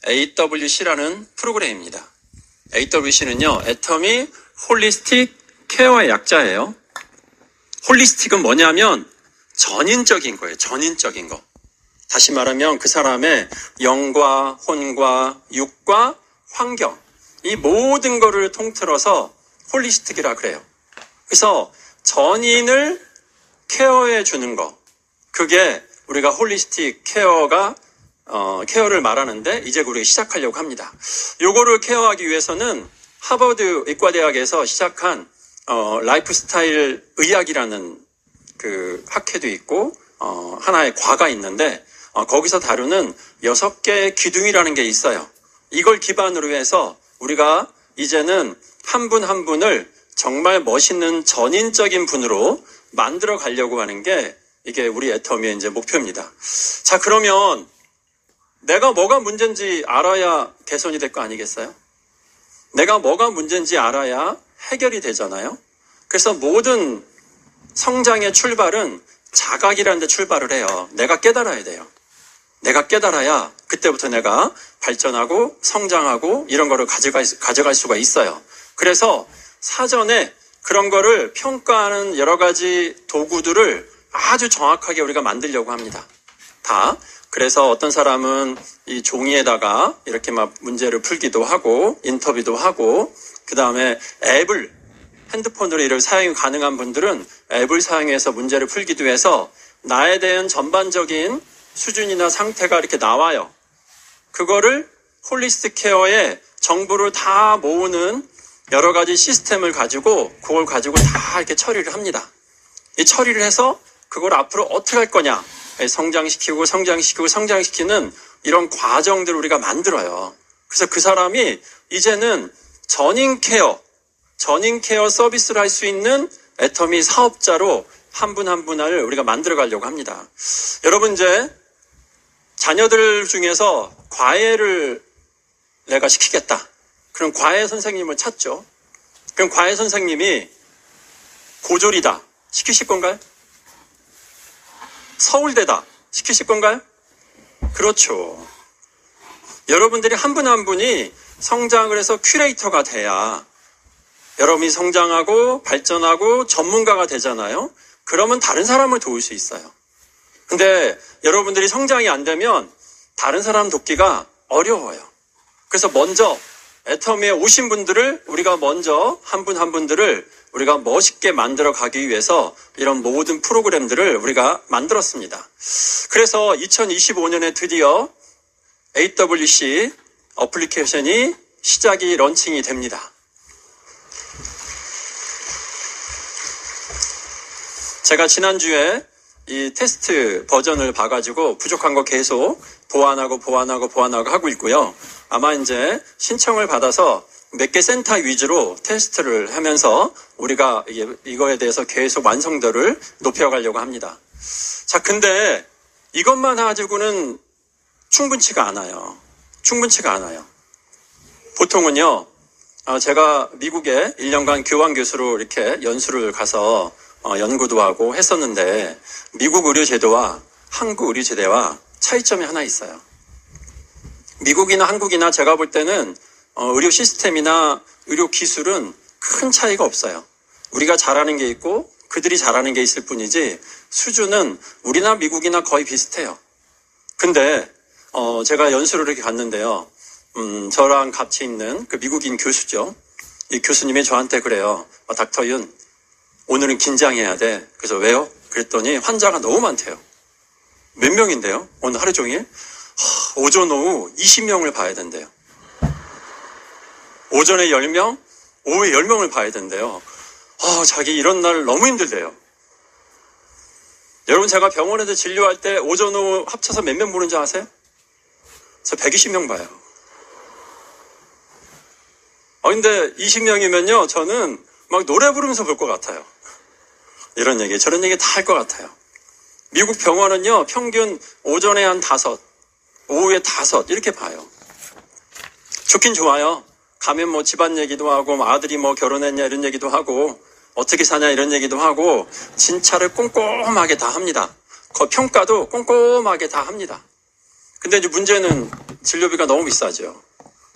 AWC라는 프로그램입니다. AWC는요, 애터미 홀리스틱 케어의 약자예요. 홀리스틱은 뭐냐면 전인적인 거예요. 전인적인 거. 다시 말하면 그 사람의 영과 혼과 육과 환경, 이 모든 거를 통틀어서 홀리스틱이라 그래요. 그래서 전인을 케어해 주는 거, 그게 우리가 홀리스틱 케어를 말하는데 이제 우리가 시작하려고 합니다. 요거를 케어하기 위해서는 하버드 의과대학에서 시작한 라이프스타일 의학이라는 그 학회도 있고 하나의 과가 있는데 거기서 다루는 6개의 기둥이라는 게 있어요. 이걸 기반으로 해서 우리가 이제는 한 분 한 분을 정말 멋있는 전인적인 분으로 만들어 가려고 하는 게 이게 우리 애터미의 이제 목표입니다. 자, 그러면 내가 뭐가 문제인지 알아야 개선이 될 거 아니겠어요? 내가 뭐가 문제인지 알아야 해결이 되잖아요. 그래서 모든 성장의 출발은 자각이라는 데 출발을 해요. 내가 깨달아야 돼요. 내가 깨달아야 그때부터 내가 발전하고 성장하고 이런 거를 가져갈 수가 있어요. 그래서 사전에 그런 거를 평가하는 여러 가지 도구들을 아주 정확하게 우리가 만들려고 합니다. 다. 그래서 어떤 사람은 이 종이에다가 이렇게 막 문제를 풀기도 하고 인터뷰도 하고 그 다음에 핸드폰으로 이를 사용이 가능한 분들은 앱을 사용해서 문제를 풀기도 해서 나에 대한 전반적인 수준이나 상태가 이렇게 나와요. 그거를 홀리스틱 케어의 정보를 다 모으는 여러 가지 시스템을 가지고 그걸 가지고 다 이렇게 처리를 합니다. 이 처리를 해서 그걸 앞으로 어떻게 할 거냐, 성장시키는 이런 과정들을 우리가 만들어요. 그래서 그 사람이 이제는 전인 케어 서비스를 할 수 있는 애터미 사업자로 한 분 한 분을 우리가 만들어 가려고 합니다. 여러분, 이제 자녀들 중에서 과외를 내가 시키겠다. 그럼 과외 선생님을 찾죠. 그럼 과외 선생님이 고졸이다. 시키실 건가요? 서울대다. 시키실 건가요? 그렇죠. 여러분들이 한 분 한 분이 성장을 해서 큐레이터가 돼야 여러분이 성장하고 발전하고 전문가가 되잖아요. 그러면 다른 사람을 도울 수 있어요. 근데 여러분들이 성장이 안 되면 다른 사람 돕기가 어려워요. 그래서 먼저 애터미에 오신 분들을 우리가 먼저 한 분 한 분들을 우리가 멋있게 만들어 가기 위해서 이런 모든 프로그램들을 우리가 만들었습니다. 그래서 2025년에 드디어 AWC 어플리케이션이 런칭이 됩니다. 제가 지난주에 이 테스트 버전을 봐가지고 부족한 거 계속 보완하고 하고 있고요. 아마 이제 신청을 받아서 몇 개 센터 위주로 테스트를 하면서 우리가 이거에 대해서 계속 완성도를 높여가려고 합니다. 자, 근데 이것만 가지고는 충분치가 않아요. 보통은요, 제가 미국에 1년간 교환 교수로 이렇게 연수를 가서 연구도 하고 했었는데 미국 의료제도와 한국 의료제도와 차이점이 하나 있어요. 미국이나 한국이나 제가 볼 때는 의료 시스템이나 의료 기술은 큰 차이가 없어요. 우리가 잘하는 게 있고 그들이 잘하는 게 있을 뿐이지 수준은 우리나 미국이나 거의 비슷해요. 근데 제가 연수를 이렇게 갔는데요. 저랑 같이 있는 그 미국인 교수죠. 이 교수님이 저한테 그래요. 닥터 윤, 오늘은 긴장해야 돼. 그래서 왜요? 그랬더니 환자가 너무 많대요. 몇 명인데요? 오늘 하루 종일? 오전 오후 20명을 봐야 된대요. 오전에 10명, 오후에 10명을 봐야 된대요. 자기 이런 날 너무 힘들대요. 여러분, 제가 병원에서 진료할 때 오전 오후 합쳐서 몇 명 보는 줄 아세요? 저 120명 봐요. 근데 20명이면요, 저는 막 노래 부르면서 볼 것 같아요. 이런 얘기, 저런 얘기 다 할 것 같아요. 미국 병원은요, 평균 오전에 한 5, 오후에 5 이렇게 봐요. 좋긴 좋아요. 가면 집안 얘기도 하고 아들이 결혼했냐 이런 얘기도 하고 어떻게 사냐 이런 얘기도 하고 진찰을 꼼꼼하게 다 합니다. 그 평가도 꼼꼼하게 다 합니다. 근데 이제 문제는 진료비가 너무 비싸죠.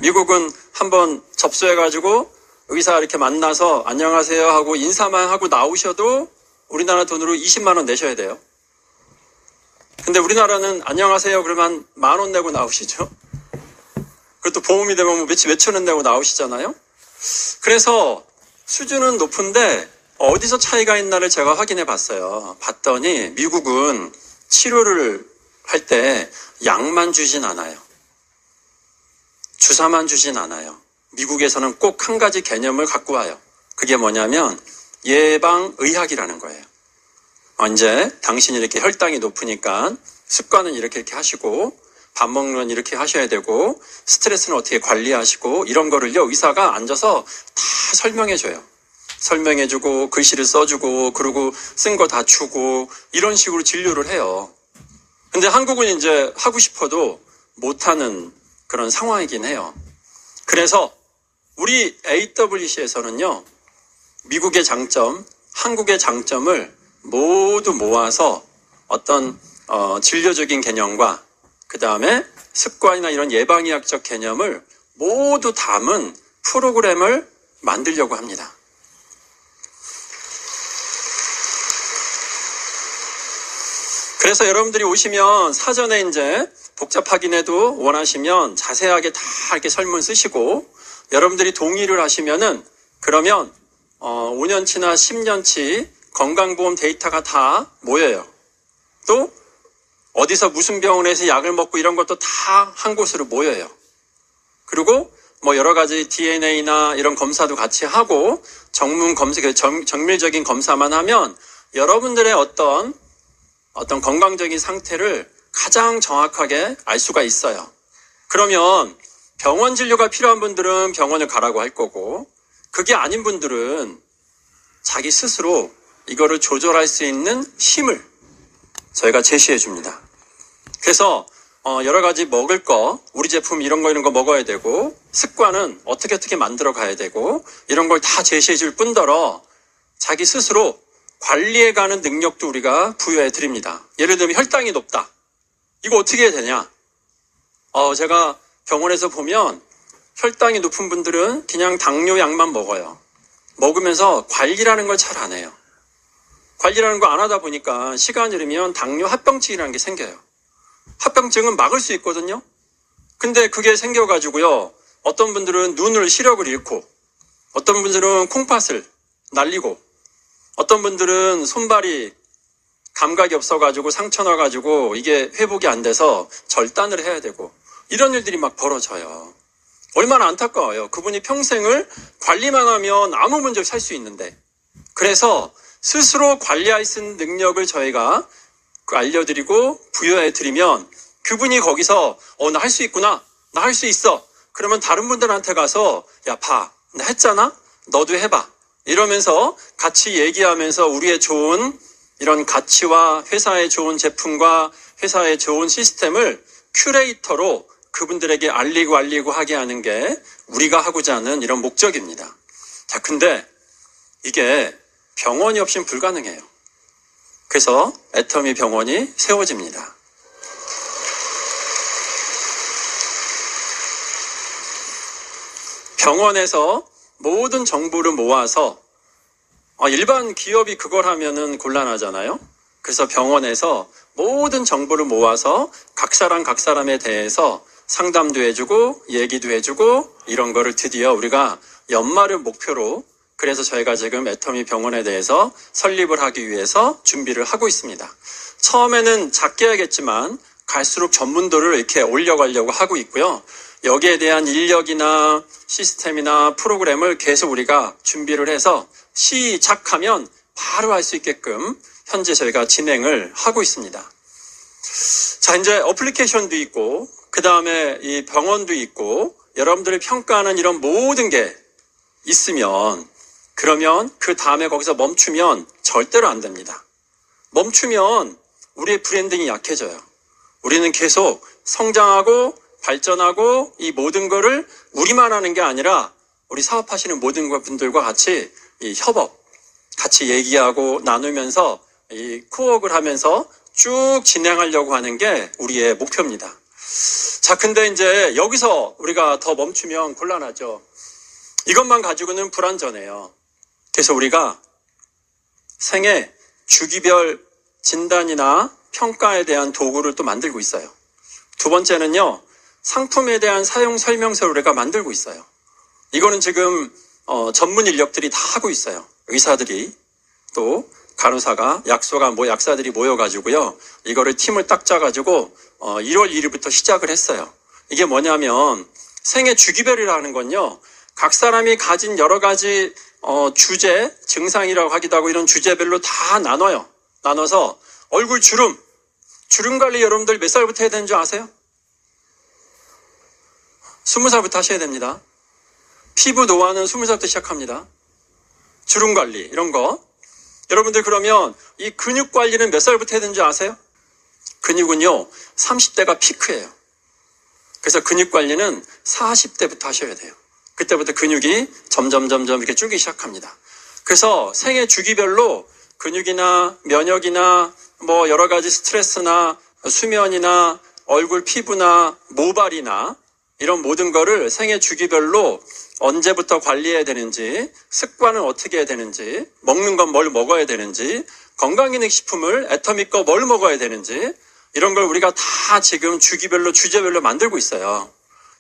미국은 한번 접수해가지고 의사 이렇게 만나서 안녕하세요 하고 인사만 하고 나오셔도 우리나라 돈으로 20만 원 내셔야 돼요. 근데 우리나라는 안녕하세요 그러면 10,000원 내고 나오시죠. 그것도 보험이 되면 뭐 몇천 원 내고 나오시잖아요. 그래서 수준은 높은데 어디서 차이가 있나를 제가 확인해 봤어요. 봤더니 미국은 치료를 할 때 약만 주진 않아요. 주사만 주진 않아요. 미국에서는 꼭 한 가지 개념을 갖고 와요. 그게 뭐냐면 예방의학이라는 거예요. 언제 당신이 이렇게 혈당이 높으니까 습관은 이렇게 하시고 밥 먹는 건 이렇게 하셔야 되고 스트레스는 어떻게 관리하시고 이런 거를요 의사가 앉아서 다 설명해줘요. 설명해주고 글씨를 써주고 그리고 쓴 거 다 주고 이런 식으로 진료를 해요. 근데 한국은 이제 하고 싶어도 못하는 그런 상황이긴 해요. 그래서 우리 AWC에서는요 미국의 장점, 한국의 장점을 모두 모아서 어떤 진료적인 개념과 그 다음에 습관이나 이런 예방의학적 개념을 모두 담은 프로그램을 만들려고 합니다. 그래서 여러분들이 오시면 사전에 이제 복잡하긴 해도 원하시면 자세하게 다 이렇게 설문 쓰시고 여러분들이 동의를 하시면은 그러면 5년치나 10년치 건강보험 데이터가 다 모여요. 또 어디서 무슨 병원에서 약을 먹고 이런 것도 다 한 곳으로 모여요. 그리고 뭐 여러 가지 DNA나 이런 검사도 같이 하고 정밀적인 검사만 하면 여러분들의 어떤 건강적인 상태를 가장 정확하게 알 수가 있어요. 그러면 병원 진료가 필요한 분들은 병원을 가라고 할 거고 그게 아닌 분들은 자기 스스로 이거를 조절할 수 있는 힘을 저희가 제시해 줍니다. 그래서 여러 가지 먹을 거, 우리 제품 이런 거 먹어야 되고 습관은 어떻게 만들어 가야 되고 이런 걸 다 제시해 줄 뿐더러 자기 스스로 관리해가는 능력도 우리가 부여해 드립니다. 예를 들면 혈당이 높다. 이거 어떻게 해야 되냐? 제가 병원에서 보면 혈당이 높은 분들은 그냥 당뇨약만 먹어요. 먹으면서 관리라는 걸 잘 안 해요. 관리라는 거 안 하다 보니까 시간이 흐르면 당뇨 합병증이라는 게 생겨요. 합병증은 막을 수 있거든요. 근데 그게 생겨가지고요. 어떤 분들은 눈을 시력을 잃고 어떤 분들은 콩팥을 날리고 어떤 분들은 손발이 감각이 없어가지고 상처 나가지고 이게 회복이 안 돼서 절단을 해야 되고 이런 일들이 막 벌어져요. 얼마나 안타까워요. 그분이 평생을 관리만 하면 아무 문제 없이 살 수 있는데 그래서 스스로 관리할 수 있는 능력을 저희가 알려드리고 부여해드리면 그분이 거기서 나 할 수 있구나. 나 할 수 있어. 그러면 다른 분들한테 가서 야 봐. 나 했잖아. 너도 해봐. 이러면서 같이 얘기하면서 우리의 좋은 이런 가치와 회사의 좋은 제품과 회사의 좋은 시스템을 큐레이터로 그분들에게 알리고 하게 하는 게 우리가 하고자 하는 이런 목적입니다. 자, 근데 이게 병원이 없이는 불가능해요. 그래서 애터미 병원이 세워집니다. 병원에서 모든 정보를 모아서 일반 기업이 그걸 하면은 곤란하잖아요. 그래서 병원에서 모든 정보를 모아서 각 사람에 대해서 상담도 해주고 얘기도 해주고 이런 거를 드디어 우리가 연말을 목표로 그래서 저희가 지금 애터미 병원에 대해서 설립을 하기 위해서 준비를 하고 있습니다. 처음에는 작게 하겠지만 갈수록 전문도를 이렇게 올려가려고 하고 있고요. 여기에 대한 인력이나 시스템이나 프로그램을 계속 우리가 준비를 해서 시작하면 바로 할 수 있게끔 현재 저희가 진행을 하고 있습니다. 자, 이제 어플리케이션도 있고 그 다음에 이 병원도 있고 여러분들이 평가하는 이런 모든 게 있으면 그러면 그 다음에 거기서 멈추면 절대로 안 됩니다. 멈추면 우리의 브랜딩이 약해져요. 우리는 계속 성장하고 발전하고 이 모든 거를 우리만 하는 게 아니라 우리 사업하시는 모든 분들과 같이 이 협업, 같이 얘기하고 나누면서 이 코워크를 하면서 쭉 진행하려고 하는 게 우리의 목표입니다. 자, 근데 이제 여기서 우리가 더 멈추면 곤란하죠. 이것만 가지고는 불완전해요. 그래서 우리가 생애 주기별 진단이나 평가에 대한 도구를 또 만들고 있어요. 두 번째는요, 상품에 대한 사용 설명서를 우리가 만들고 있어요. 이거는 지금 전문 인력들이 다 하고 있어요. 의사들이, 또 간호사가, 약소가, 약사들이 모여가지고요, 이거를 팀을 딱 짜가지고 1월 1일부터 시작을 했어요. 이게 뭐냐면 생애 주기별이라는 건요, 각 사람이 가진 여러 가지 주제, 증상이라고 하기도 하고 이런 주제별로 다 나눠요. 나눠서 얼굴 주름 관리 여러분들 몇 살부터 해야 되는 줄 아세요? 20살부터 하셔야 됩니다. 피부 노화는 20살부터 시작합니다. 주름 관리 이런 거. 여러분들 그러면 이 근육 관리는 몇 살부터 해야 되는 줄 아세요? 근육은요 30대가 피크예요. 그래서 근육 관리는 40대부터 하셔야 돼요. 그때부터 근육이 점점 이렇게 줄기 시작합니다. 그래서 생애 주기별로 근육이나 면역이나 여러 가지 스트레스나 수면이나 얼굴 피부나 모발이나 이런 모든 거를 생애 주기별로 언제부터 관리해야 되는지, 습관은 어떻게 해야 되는지, 먹는 건 뭘 먹어야 되는지, 건강기능식품을 애터미 거 뭘 먹어야 되는지, 이런 걸 우리가 다 지금 주기별로, 주제별로 만들고 있어요.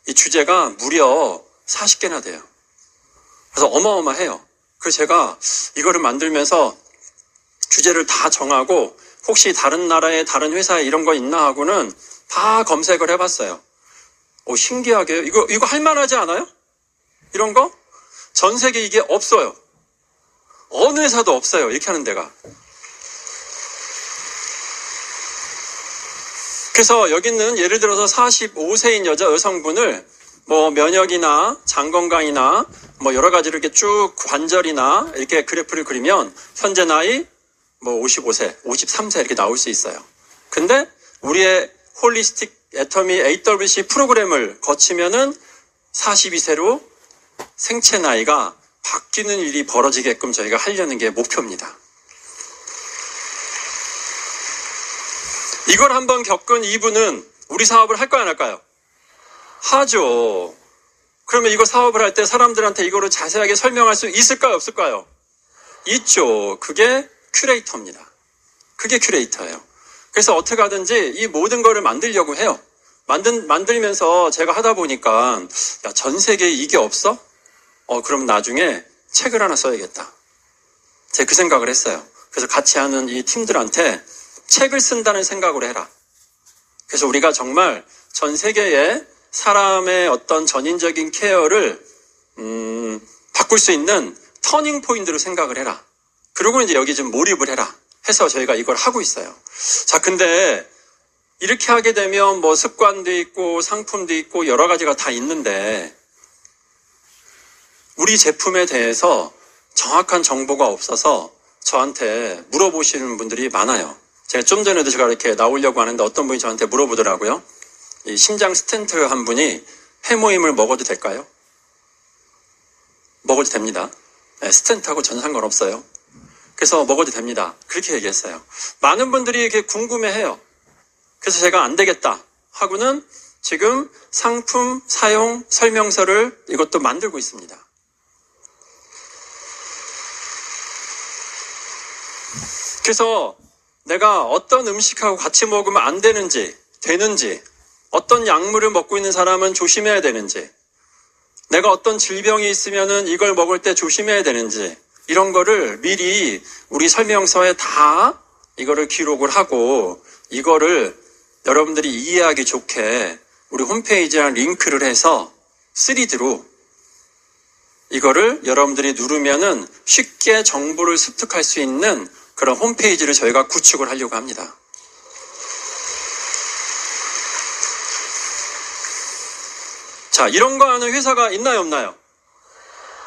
이 주제가 무려 40개나 돼요. 그래서 어마어마해요. 그래서 제가 이거를 만들면서 주제를 다 정하고 혹시 다른 나라에 다른 회사에 이런 거 있나 하고는 다 검색을 해봤어요. 신기하게 이거 할만하지 않아요? 이런 거? 전 세계 이게 없어요. 어느 회사도 없어요. 이렇게 하는 데가. 그래서 여기 있는 예를 들어서 45세인 여성분을 면역이나 장 건강이나 여러 가지로 이렇게 쭉 관절이나 이렇게 그래프를 그리면 현재 나이 55세, 53세 이렇게 나올 수 있어요. 근데 우리의 홀리스틱 애터미 AWC 프로그램을 거치면은 42세로 생체 나이가 바뀌는 일이 벌어지게끔 저희가 하려는 게 목표입니다. 이걸 한번 겪은 이분은 우리 사업을 할까요, 안 할까요? 하죠. 그러면 이거 사업을 할 때 사람들한테 이거를 자세하게 설명할 수 있을까요, 없을까요? 있죠. 그게 큐레이터입니다. 그게 큐레이터예요. 그래서 어떻게 하든지 이 모든 거를 만들려고 해요. 만들면서 제가 하다 보니까 전 세계에 이게 없어? 그럼 나중에 책을 하나 써야겠다. 제가 그 생각을 했어요. 그래서 같이 하는 이 팀들한테 책을 쓴다는 생각으로 해라. 그래서 우리가 정말 전 세계에 사람의 어떤 전인적인 케어를 바꿀 수 있는 터닝 포인트로 생각을 해라. 그리고 이제 여기 좀 몰입을 해라 해서 저희가 이걸 하고 있어요. 자, 근데 이렇게 하게 되면 습관도 있고 상품도 있고 여러 가지가 다 있는데 우리 제품에 대해서 정확한 정보가 없어서 저한테 물어보시는 분들이 많아요. 제가 좀 전에도 제가 이렇게 나오려고 하는데 어떤 분이 저한테 물어보더라고요. 이 심장 스텐트 한 분이 해모임을 먹어도 될까요? 먹어도 됩니다. 네, 스텐트하고 전혀 상관없어요. 그래서 먹어도 됩니다. 그렇게 얘기했어요. 많은 분들이 이렇게 궁금해해요. 그래서 제가 안 되겠다 하고는 지금 상품 사용 설명서를 이것도 만들고 있습니다. 그래서 내가 어떤 음식하고 같이 먹으면 안 되는지, 되는지, 어떤 약물을 먹고 있는 사람은 조심해야 되는지, 내가 어떤 질병이 있으면은 이걸 먹을 때 조심해야 되는지, 이런 거를 미리 우리 설명서에 다 이거를 기록을 하고, 이거를 여러분들이 이해하기 좋게 우리 홈페이지랑 링크를 해서 3D로 이거를 여러분들이 누르면은 쉽게 정보를 습득할 수 있는 그런 홈페이지를 저희가 구축을 하려고 합니다. 자, 이런 거 하는 회사가 있나요, 없나요?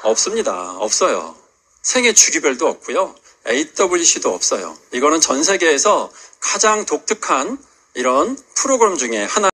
없습니다. 없어요. 생애 주기별도 없고요. AWC도 없어요. 이거는 전 세계에서 가장 독특한 이런 프로그램 중에 하나.